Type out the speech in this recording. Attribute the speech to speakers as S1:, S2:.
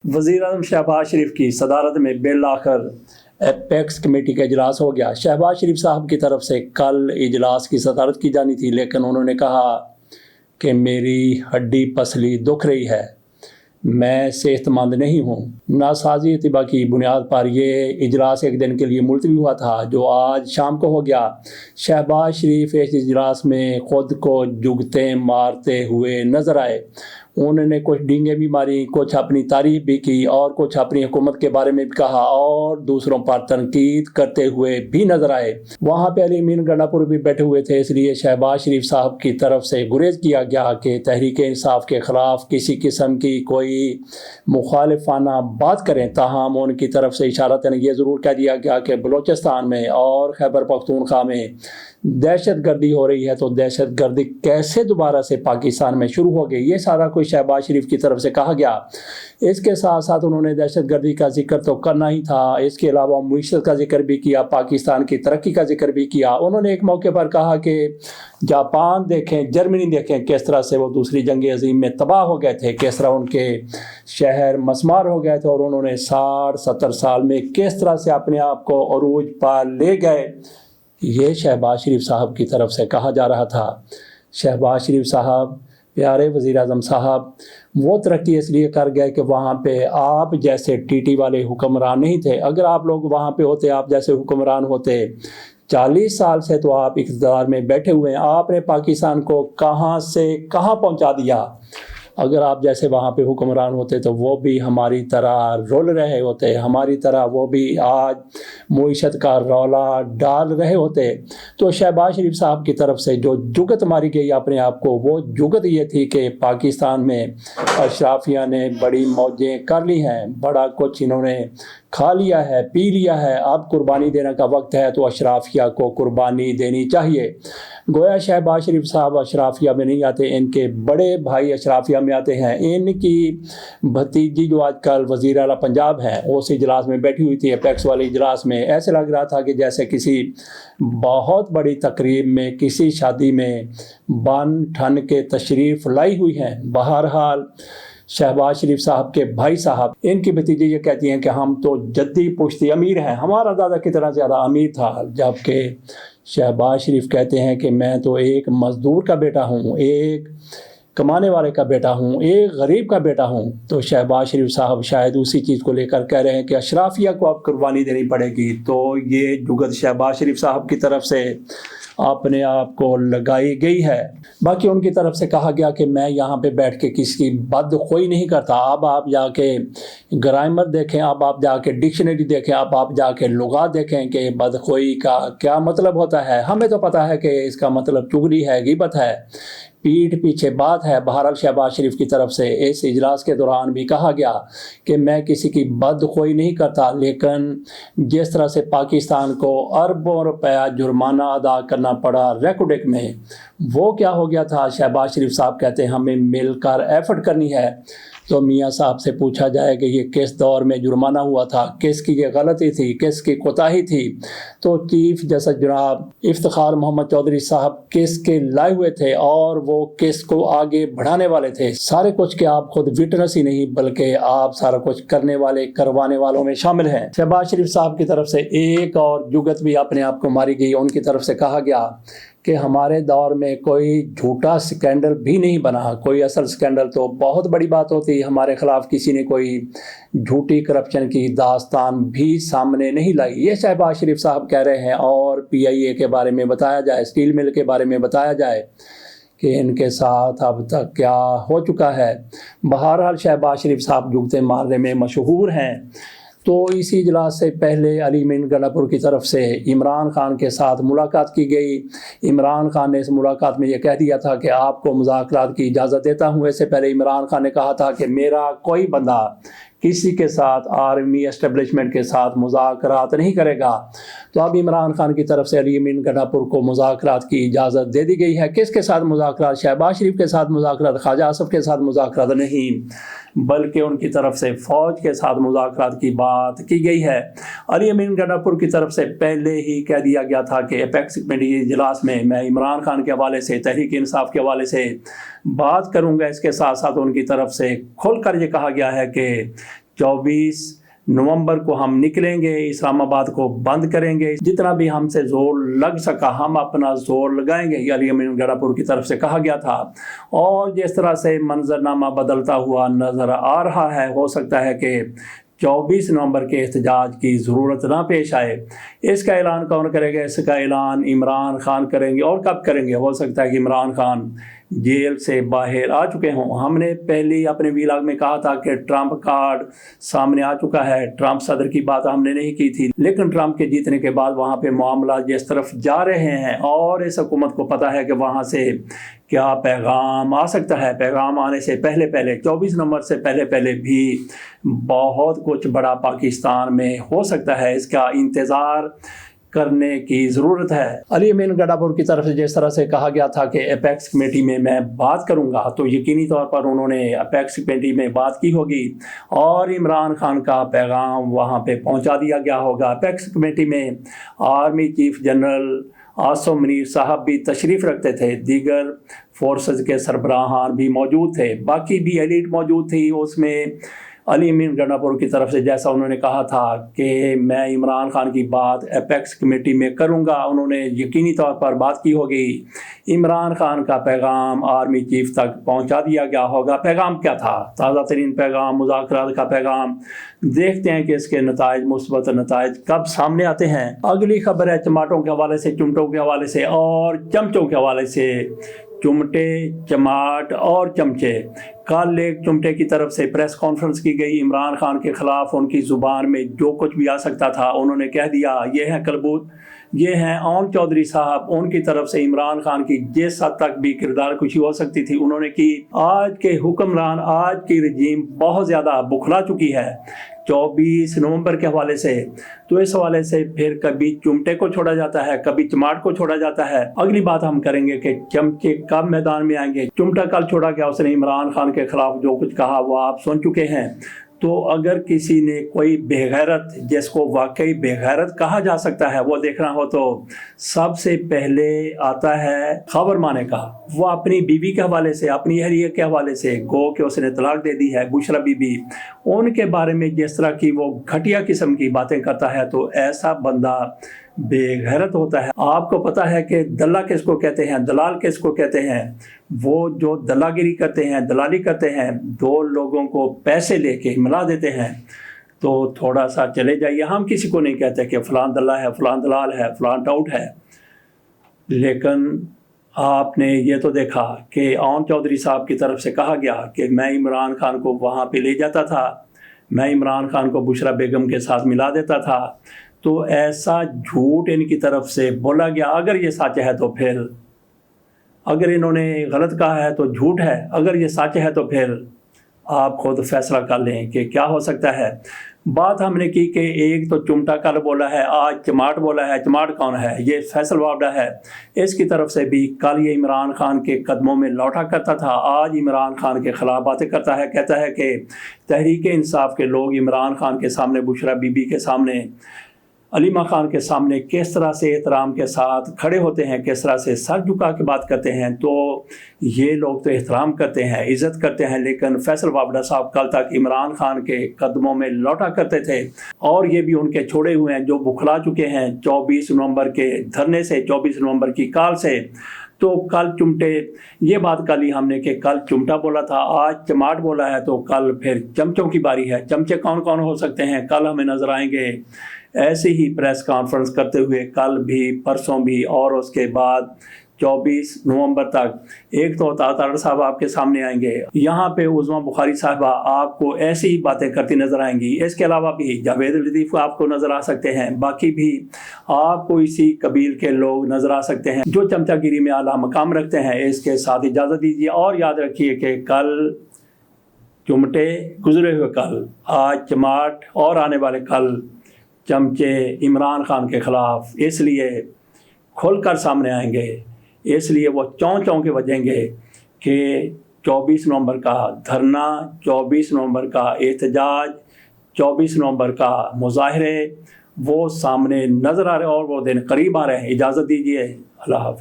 S1: वज़ीर आज़म शहबाज शरीफ की सदारत में बिलाखिर एपेक्स कमेटी का इजलास हो गया। शहबाज शरीफ साहब की तरफ से कल इजलास की सदारत की जानी थी, लेकिन उन्होंने कहा कि मेरी हड्डी पसली दुख रही है, मैं सेहतमंद नहीं हूँ। नासाजी इत्तिबा की बुनियाद पर यह इजलास एक दिन के लिए मुलतवी हुआ था, जो आज शाम को हो गया। शहबाज शरीफ इस इजलास में ख़ुद को जुगते मारते हुए नज़र आए। उन्होंने कुछ डींगे भी मारी, कुछ अपनी तारीफ भी की और कुछ अपनी हुकूमत के बारे में भी कहा और दूसरों पर तनकीद करते हुए भी नजर आए। वहाँ पे अली अमीन गंडापुर भी बैठे हुए थे, इसलिए शहबाज शरीफ साहब की तरफ से गुरेज किया गया कि तहरीक इंसाफ के ख़िलाफ़ किसी किस्म की कोई मुखालिफाना बात करें। ताहम उनकी तरफ से इशारतन ये ज़रूर कह दिया गया कि बलूचिस्तान में और खैबर पख्तूनख्वा में दहशत गर्दी हो रही है, तो दहशत गर्दी कैसे दोबारा से पाकिस्तान में शुरू हो गई, ये सारा कुछ शहबाज शरीफ की तरफ से कहा गया। इसके साथ साथ उन्होंने दहशत गर्दी का जिक्र तो करना ही था, इसके अलावा मुईशत का जिक्र भी किया, पाकिस्तान की तरक्की का जिक्र भी किया। उन्होंने एक मौके पर कहा कि जापान देखें, जर्मनी देखें, किस तरह से वो दूसरी जंग अज़ीम में तबाह हो गए थे, किस तरह उनके शहर मस्मार हो गए थे और उन्होंने 60-70 साल में किस तरह से अपने आप को अरूज पर ले गए। ये शहबाज शरीफ साहब की तरफ से कहा जा रहा था। शहबाज शरीफ साहब, प्यारे वज़ीर आज़म साहब, वो तरक्की इसलिए कर गए कि वहाँ पे आप जैसे टीटी वाले हुक्मरान नहीं थे। अगर आप लोग वहाँ पे होते, आप जैसे हुक्मरान होते, 40 साल से तो आप इक़्तिदार में बैठे हुए हैं, आपने पाकिस्तान को कहाँ से कहाँ पहुँचा दिया। अगर आप जैसे वहाँ पे हुक्मरान होते तो वो भी हमारी तरह रोल रहे होते, हमारी तरह वो भी आज मुईशत का रौला डाल रहे होते। तो शहबाज शरीफ साहब की तरफ से जो जुगत मारी गई अपने आप को, वो जुगत ये थी कि पाकिस्तान में अशराफिया ने बड़ी मौजें कर ली हैं, बड़ा कुछ इन्होंने खा लिया है, पी लिया है, अब कुर्बानी देने का वक्त है, तो अशराफिया को कुर्बानी देनी चाहिए। गोया शहबाज शरीफ साहब अशराफिया में नहीं आते, इनके बड़े भाई अशराफिया में आते हैं। इनकी भतीजी जो आजकल वज़ीर आला पंजाब हैं, उस इजलास में बैठी हुई थी, एपेक्स वाले इजलास में। ऐसे लग रहा था कि जैसे किसी बहुत बड़ी तकरीब में, किसी शादी में बन ठन के तशरीफ़ लाई हुई हैं। बहरहाल शहबाज शरीफ साहब के भाई साहब, इनकी भतीजी ये कहती हैं कि हम तो जद्दी पुश्ती अमीर हैं, हमारा दादा कितना ज़्यादा अमीर था। जबकि शहबाज शरीफ कहते हैं कि मैं तो एक मज़दूर का बेटा हूँ, एक कमाने वाले का बेटा हूँ, एक गरीब का बेटा हूँ। तो शहबाज शरीफ साहब शायद उसी चीज़ को लेकर कह रहे हैं कि अशराफिया को अब कुर्बानी देनी पड़ेगी। तो ये जुगत शहबाज शरीफ साहब की तरफ से अपने आप को लगाई गई है। बाकी उनकी तरफ से कहा गया कि मैं यहाँ पे बैठ के किसी की बदखोई नहीं करता। अब आप जाके ग्रामर देखें, अब आप जाके डिक्शनरी देखें, अब आप जाके लुगात देखें कि बदखोई का क्या मतलब होता है। हमें तो पता है कि इसका मतलब चुगली है, गिबत है, पीठ पीछे बात है। बहरहाल शहबाज शरीफ की तरफ से इस इजलास के दौरान भी कहा गया कि मैं किसी की बदखोई नहीं करता, लेकिन जिस तरह से पाकिस्तान को अरबों रुपया जुर्माना अदा करना पड़ा रेकोडेक में, वो क्या हो गया था। शहबाज शरीफ साहब कहते हैं हमें मिलकर एफर्ट करनी है। तो मियाँ साहब से पूछा जाए कि ये किस दौर में जुर्माना हुआ था, किसकी ये गलती थी, किसकी कोताही थी। तो चीफ जस्टिस जनाब इफ्तिखार मोहम्मद चौधरी साहब किसके लाए हुए थे और वो किस को आगे बढ़ाने वाले थे। सारे कुछ के आप खुद विटनेस ही नहीं, बल्कि आप सारा कुछ करने वाले, करवाने वालों में शामिल हैं। शहबाज शरीफ साहब की तरफ से एक और जुगत भी अपने आप को मारी गई। उनकी तरफ से कहा गया कि हमारे दौर में कोई झूठा स्कैंडल भी नहीं बना, कोई असल स्कैंडल तो बहुत बड़ी बात होती, हमारे ख़िलाफ़ किसी ने कोई झूठी करप्शन की दास्तान भी सामने नहीं लाई। ये शहबाज शरीफ साहब कह रहे हैं। और PIA के बारे में बताया जाए, स्टील मिल के बारे में बताया जाए कि इनके साथ अब तक क्या हो चुका है। बहरहाल शहबाज शरीफ साहब जुगते मारने में मशहूर हैं। तो इसी इजलास से पहले अली अमीन गंडापुर की तरफ से इमरान खान के साथ मुलाकात की गई। इमरान खान ने इस मुलाकात में ये कह दिया था कि आपको मुज़ाकरात की इजाज़त देता हूँ। इससे पहले इमरान खान ने कहा था कि मेरा कोई बंदा किसी के साथ आर्मी एस्टेब्लिशमेंट के साथ मुज़ाकरात नहीं करेगा। तो अब इमरान खान की तरफ से अली अमीन गंडापुर को मुज़ाकरात की इजाज़त दे दी गई है। किसके साथ मुज़ाकरात? शहबाज शरीफ के साथ मुज़ाकरात, ख्वाजा आसिफ के साथ मुज़ाकरात नहीं, बल्कि उनकी तरफ से फ़ौज के साथ मुज़ाकरात की बात की गई है। अली अमीन गंडापुर की तरफ से पहले ही कह दिया गया था कि एपेक्स कमेटी इजलास में मैं इमरान खान के हवाले से, तहरीक इंसाफ के हवाले से बात करूँगा। इसके साथ साथ उनकी तरफ से खुल कर ये कहा गया है कि 24 नवंबर को हम निकलेंगे, इस्लामाबाद को बंद करेंगे, जितना भी हमसे जोर लग सका हम अपना जोर लगाएंगे, ये अली अमीन गडापुर की तरफ से कहा गया था। और जिस तरह से मंजरनामा बदलता हुआ नज़र आ रहा है, हो सकता है कि 24 नवंबर के एहतजाज की ज़रूरत ना पेश आए। इसका ऐलान कौन करेगा? इसका ऐलान इमरान खान करेंगे। और कब करेंगे? हो सकता है कि इमरान खान जेल से बाहर आ चुके हों। हमने पहले अपने व्लॉग में कहा था कि ट्रंप कार्ड सामने आ चुका है। ट्रंप सदर की बात हमने नहीं की थी, लेकिन ट्रंप के जीतने के बाद वहाँ पे मामला जिस तरफ जा रहे हैं और इस हुकूमत को पता है कि वहाँ से क्या पैगाम आ सकता है। पैगाम आने से पहले पहले 24 नवंबर से पहले पहले भी बहुत कुछ बड़ा पाकिस्तान में हो सकता है। इसका इंतज़ार करने की ज़रूरत है। अली अमीन गडापुर की तरफ से जिस तरह से कहा गया था कि एपेक्स कमेटी में मैं बात करूंगा, तो यकीनी तौर पर उन्होंने एपेक्स कमेटी में बात की होगी और इमरान खान का पैगाम वहां पे पहुंचा दिया गया होगा। एपेक्स कमेटी में army chief general Asim Munir साहब भी तशरीफ़ रखते थे, दीगर फोर्सेस के सरबराहान भी मौजूद थे, बाकी भी एलिट मौजूद थी। उसमें अली अमीन गडापुर की तरफ से जैसा उन्होंने कहा था कि मैं इमरान खान की बात एपेक्स कमेटी में करूंगा, उन्होंने यकीनी तौर पर बात की होगी। इमरान खान का पैगाम आर्मी चीफ तक पहुंचा दिया गया होगा। पैगाम क्या था? ताज़ा तरीन पैगाम, मुज़ाकरात का पैगाम। देखते हैं कि इसके नताइज, मुस्बत नताइज कब सामने आते हैं। अगली खबर है चमाटों के हवाले से, चुमटों के हवाले से और चमचों के हवाले से। चुमटे, चमाट और चमचे। कल एक चुमटे की तरफ से प्रेस कॉन्फ्रेंस की गई। इमरान खान के ख़िलाफ़ उनकी ज़ुबान में जो कुछ भी आ सकता था उन्होंने कह दिया। ये हैं कलबूत, ये हैं ओन चौधरी साहब। उनकी तरफ से इमरान खान की जिस हद तक भी किरदार कुशी हो सकती थी उन्होंने की। आज के हुक्मरान, आज की रजीम बहुत ज़्यादा बुखला चुकी है 24 नवंबर के हवाले से। तो इस हवाले से फिर कभी चुमटे को छोड़ा जाता है, कभी चमाट को छोड़ा जाता है। अगली बात हम करेंगे कि चमचे कब मैदान में आएंगे। चुमटा कल छोड़ा गया, उसने इमरान खान के खिलाफ जो कुछ कहा वो आप सुन चुके हैं। तो अगर किसी ने कोई बेगैरत, जिसको वाकई बेगैरत कहा जा सकता है, वो देखना हो तो सबसे पहले आता है खबर माने का। वो अपनी बीवी के हवाले से, अपनी अहलिया के हवाले से, गो कि उसने तलाक दे दी है, बुशरा बीबी, उनके बारे में जिस तरह की वो घटिया किस्म की बातें करता है, तो ऐसा बंदा बेगैरत होता है। आपको पता है कि दल्ला किसको कहते हैं, दलाल किसको कहते हैं? वो जो दलागिरी करते हैं, दलाली करते हैं, दो लोगों को पैसे लेके मिला देते हैं। तो थोड़ा सा चले जाइए। हम किसी को नहीं कहते कि फ़लान दल्ला है, फ़लान दलाल है, फ़लान टाउट है, लेकिन आपने ये तो देखा कि ओन चौधरी साहब की तरफ से कहा गया कि मैं इमरान खान को वहाँ पे ले जाता था, मैं इमरान खान को बुशरा बेगम के साथ मिला देता था। तो ऐसा झूठ इनकी तरफ से बोला गया। अगर ये सच है तो फिर, अगर इन्होंने गलत कहा है तो झूठ है, अगर ये सच है तो फिर आप खुद फैसला कर लें कि क्या हो सकता है। बात हमने की कि एक तो चुमटा कल बोला है, आज चमाट बोला है। चमाट कौन है? ये फैसल वावडा है। इसकी तरफ से भी कल ये इमरान खान के कदमों में लौटा करता था, आज इमरान खान के ख़िलाफ़ बातें करता है। कहता है कि तहरीक इंसाफ के लोग इमरान खान के सामने, बुशरा बीबी के सामने, अलीमा खान के सामने किस तरह से एहतराम के साथ खड़े होते हैं, किस तरह से सर झुका के बात करते हैं। तो ये लोग तो एहतराम करते हैं, इज़्ज़त करते हैं, लेकिन फैसल वावडा साहब कल तक इमरान खान के कदमों में लौटा करते थे। और ये भी उनके छोड़े हुए हैं जो बुखला चुके हैं 24 नवंबर के धरने से, 24 नवंबर की काल से। तो कल चुमटे, ये बात कल ही हमने कि कल चुमटा बोला था, आज चमाट बोला है, तो कल फिर चमचों की बारी है। चमचे कौन कौन हो सकते हैं कल हमें नज़र आएंगे ऐसे ही प्रेस कॉन्फ्रेंस करते हुए, कल भी, परसों भी और उसके बाद 24 नवंबर तक। एक तो तातर साहब आपके सामने आएंगे, यहाँ पे उज़मा बुखारी साहबा आपको ऐसी ही बातें करती नज़र आएंगी। इसके अलावा भी जावेद लतीफ़ आपको नज़र आ सकते हैं, बाकी भी आपको इसी कबील के लोग नज़र आ सकते हैं जो चमचागिरी में आला मकाम रखते हैं। इसके साथ इजाज़त दीजिए और याद रखिए कि कल चुमटे गुजरे हुए कल, आज चमाट और आने वाले कल चमचे इमरान खान के ख़िलाफ़ इसलिए खुलकर सामने आएंगे, इसलिए वो चौं चौं के बजेंगे कि 24 नवंबर का धरना, 24 नवंबर का एहतजाज, 24 नवंबर का मुजाहरे वो सामने नज़र आ रहे हैं और वो दिन करीब आ रहे हैं। इजाज़त दीजिए, अल्लाह हाफ़िज़।